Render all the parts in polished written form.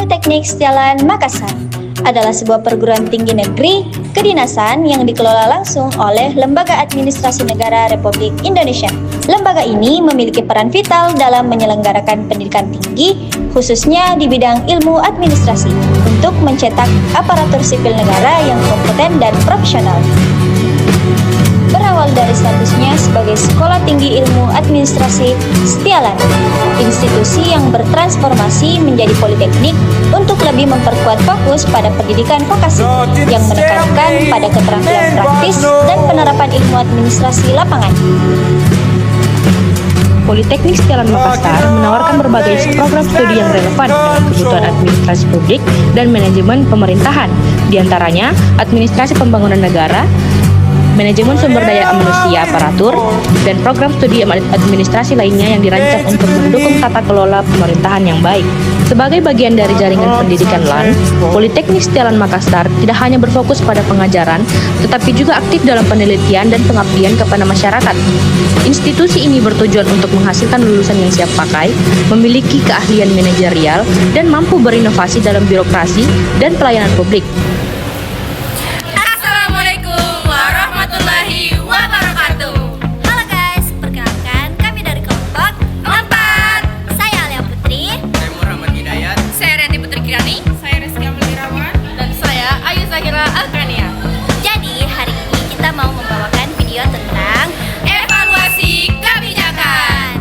Politeknik Setialan Makassar adalah sebuah perguruan tinggi negeri kedinasan yang dikelola langsung oleh Lembaga Administrasi Negara Republik Indonesia. Lembaga ini memiliki peran vital dalam menyelenggarakan pendidikan tinggi, khususnya di bidang ilmu administrasi, untuk mencetak aparatur sipil negara yang kompeten dan profesional. Berawal dari statusnya sebagai Sekolah Tinggi Ilmu Administrasi Setialan, institusi yang bertransformasi menjadi politeknik untuk lebih memperkuat fokus pada pendidikan vokasi yang menekankan pada keterampilan praktis dan penerapan ilmu administrasi lapangan. Politeknik Setialan Makassar menawarkan berbagai program studi yang relevan dengan kebutuhan administrasi publik dan manajemen pemerintahan, diantaranya administrasi pembangunan negara, manajemen sumber daya manusia aparatur, dan program studi administrasi lainnya yang dirancang untuk mendukung tata kelola pemerintahan yang baik. Sebagai bagian dari jaringan pendidikan LAN, Politeknik Setialan Makassar tidak hanya berfokus pada pengajaran, tetapi juga aktif dalam penelitian dan pengabdian kepada masyarakat. Institusi ini bertujuan untuk menghasilkan lulusan yang siap pakai, memiliki keahlian manajerial, dan mampu berinovasi dalam birokrasi dan pelayanan publik. Jadi hari ini kita mau membawakan video tentang evaluasi kebijakan.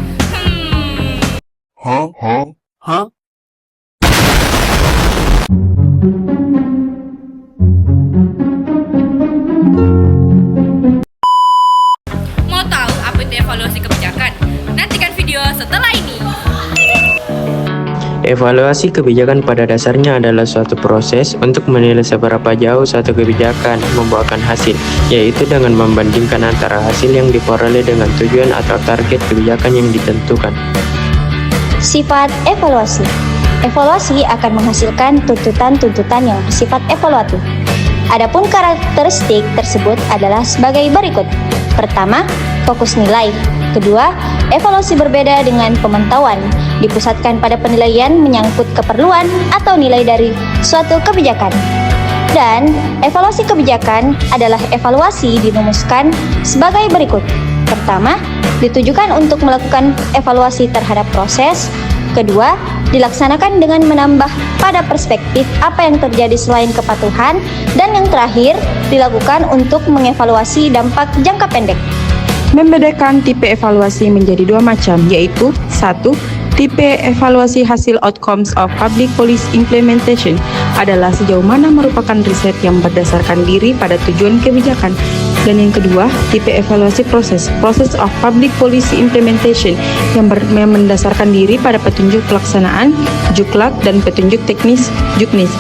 Mau tahu apa itu evaluasi kebijakan? Nantikan video setelah ini. Evaluasi kebijakan pada dasarnya adalah suatu proses untuk menilai seberapa jauh suatu kebijakan membuahkan hasil, yaitu dengan membandingkan antara hasil yang diperoleh dengan tujuan atau target kebijakan yang ditentukan. Sifat evaluasi. Evaluasi akan menghasilkan tuntutan-tuntutan yang bersifat evaluatif. Adapun karakteristik tersebut adalah sebagai berikut. Pertama, fokus nilai. Kedua, evaluasi berbeda dengan pemantauan, dipusatkan pada penilaian menyangkut keperluan atau nilai dari suatu kebijakan. Dan evaluasi kebijakan adalah evaluasi dirumuskan sebagai berikut. Pertama, ditujukan untuk melakukan evaluasi terhadap proses. Kedua, dilaksanakan dengan menambah pada perspektif apa yang terjadi selain kepatuhan. Dan yang terakhir, dilakukan untuk mengevaluasi dampak jangka pendek. Membedakan tipe evaluasi menjadi dua macam, yaitu 1. Tipe evaluasi hasil outcomes of public policy implementation adalah sejauh mana merupakan riset yang berdasarkan diri pada tujuan kebijakan. Dan yang kedua, tipe evaluasi process of public policy implementation yang mendasarkan diri pada petunjuk pelaksanaan, juklak, dan petunjuk teknis, juknis.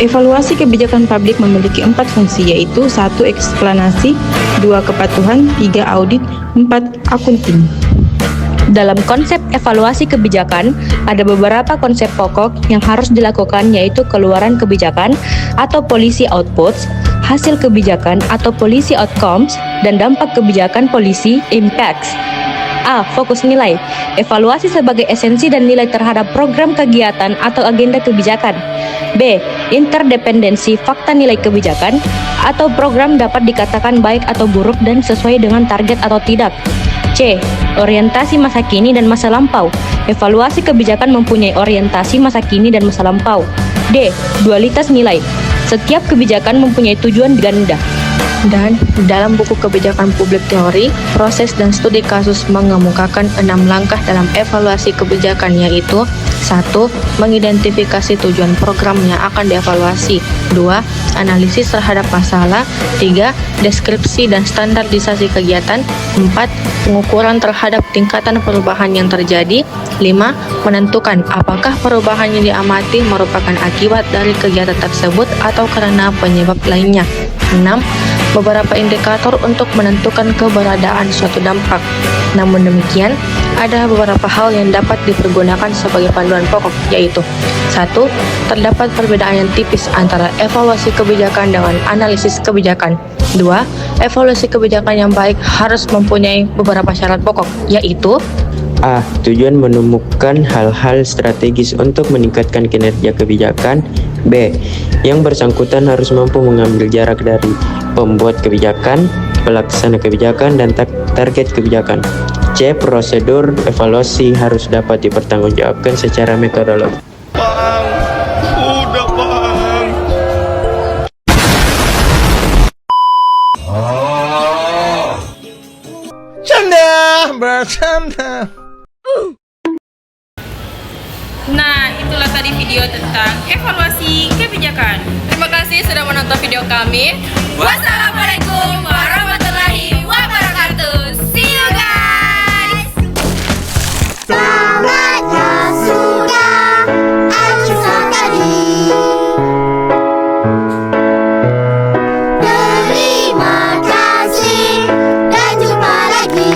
Evaluasi kebijakan publik memiliki 4 fungsi, yaitu 1. Eksplanasi, 2. Kepatuhan, 3. Audit, 4. Akunting. Dalam konsep evaluasi kebijakan, ada beberapa konsep pokok yang harus dilakukan, yaitu keluaran kebijakan atau policy outputs, hasil kebijakan atau policy outcomes, dan dampak kebijakan policy impacts. A. Fokus nilai. Evaluasi sebagai esensi dan nilai terhadap program kegiatan atau agenda kebijakan. B. Interdependensi fakta nilai kebijakan atau program dapat dikatakan baik atau buruk dan sesuai dengan target atau tidak. C. Orientasi masa kini dan masa lampau. Evaluasi kebijakan mempunyai orientasi masa kini dan masa lampau. D. Dualitas nilai. Setiap kebijakan mempunyai tujuan ganda. Dan dalam buku kebijakan publik teori, proses dan studi kasus mengemukakan 6 langkah dalam evaluasi kebijakan, yaitu 1. Mengidentifikasi tujuan program yang akan dievaluasi. 2. Analisis terhadap masalah. 3. Deskripsi dan standarisasi kegiatan. 4. Pengukuran terhadap tingkatan perubahan yang terjadi. 5. Menentukan apakah perubahan yang diamati merupakan akibat dari kegiatan tersebut atau karena penyebab lainnya. 6. Beberapa indikator untuk menentukan keberadaan suatu dampak. Namun demikian, ada beberapa hal yang dapat dipergunakan sebagai panduan pokok, yaitu 1. Terdapat perbedaan yang tipis antara evaluasi kebijakan dengan analisis kebijakan. 2. Evaluasi kebijakan yang baik harus mempunyai beberapa syarat pokok, yaitu A. Tujuan menemukan hal-hal strategis untuk meningkatkan kinerja kebijakan. B. Yang bersangkutan harus mampu mengambil jarak dari pembuat kebijakan, pelaksana kebijakan, dan target kebijakan. C. Prosedur evaluasi harus dapat dipertanggungjawabkan secara metodologi. Udah bang. Canda, bercanda. Nah, itulah tadi video tentang evaluasi kebijakan. Terima kasih sudah menonton video kami. Wassalamualaikum warahmatullahi wabarakatuh. See you guys. Sahabatnya sudah acuh tadi. Terima kasih dan jumpa lagi.